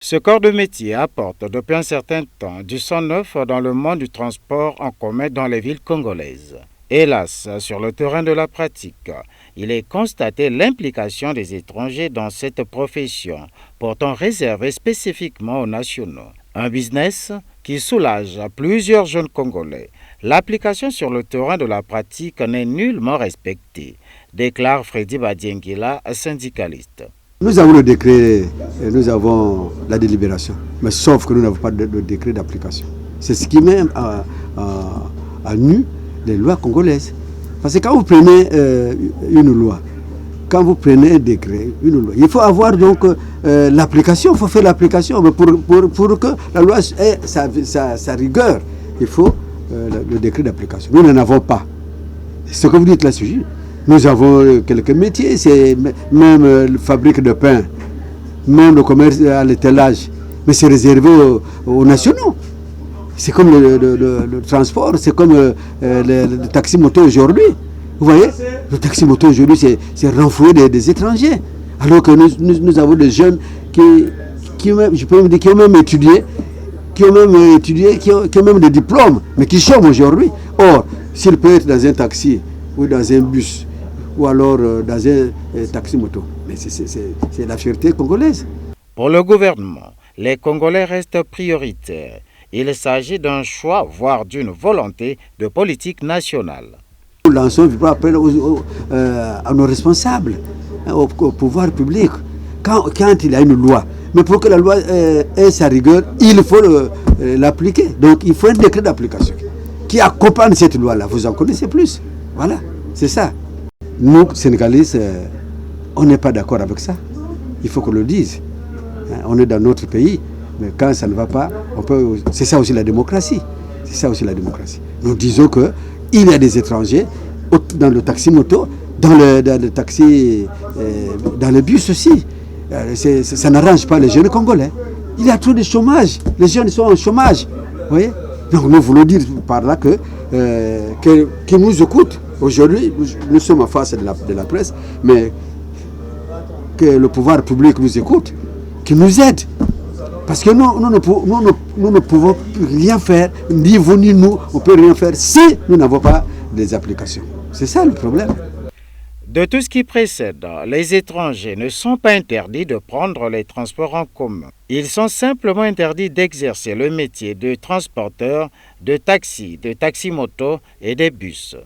Ce corps de métier apporte depuis un certain temps du sang neuf dans le monde du transport en commun dans les villes congolaises. Hélas, sur le terrain de la pratique, il est constaté l'implication des étrangers dans cette profession, pourtant réservée spécifiquement aux nationaux. Un business qui soulage plusieurs jeunes Congolais. L'application sur le terrain de la pratique n'est nullement respectée, déclare Freddy Badiengila, syndicaliste. Nous avons le décret, et nous avons la délibération, mais sauf que nous n'avons pas de décret d'application. C'est ce qui met à nu les lois congolaises. Parce que quand vous prenez une loi, quand vous prenez un décret, une loi, il faut avoir donc l'application, il faut faire l'application. Mais pour que la loi ait sa rigueur, il faut le décret d'application. Nous n'en avons pas. Ce que vous dites là, c'est juste. Nous avons quelques métiers, c'est même fabrique de pain, même le commerce à l'étalage, mais c'est réservé aux nationaux. C'est comme le transport, c'est comme le taxi-moto aujourd'hui. Vous voyez, le taxi-moto aujourd'hui, c'est renfloué des étrangers. Alors que nous avons des jeunes qui ont même étudié, qui ont même des diplômes, mais qui chôment aujourd'hui. Or, s'ils peuvent être dans un taxi ou dans un bus, ou alors dans un taxi-moto. Mais c'est la fierté congolaise. Pour le gouvernement, les Congolais restent prioritaires. Il s'agit d'un choix, voire d'une volonté de politique nationale. Nous lançons un appel à nos responsables, au pouvoir public, quand il y a une loi. Mais pour que la loi ait sa rigueur, il faut l'appliquer. Donc il faut un décret d'application qui accompagne cette loi-là. Vous en connaissez plus. Voilà, c'est ça. Nous, Sénégalais, on n'est pas d'accord avec ça. Il faut qu'on le dise. On est dans notre pays, mais quand ça ne va pas, c'est ça aussi la démocratie. C'est ça aussi la démocratie. Nous disons qu'il y a des étrangers dans le taxi-moto, dans le taxi, dans le bus aussi. Ça n'arrange pas les jeunes Congolais. Il y a trop de chômage. Les jeunes sont en chômage. Vous voyez? Donc nous voulons dire par là qu'ils nous écoutent. Aujourd'hui, nous sommes en face de la presse, mais que le pouvoir public nous écoute, qu'il nous aide. Parce que nous ne pouvons rien faire, ni vous ni nous, on ne peut rien faire si nous n'avons pas des applications. C'est ça le problème. De tout ce qui précède, les étrangers ne sont pas interdits de prendre les transports en commun. Ils sont simplement interdits d'exercer le métier de transporteur, de taxi-moto et des bus.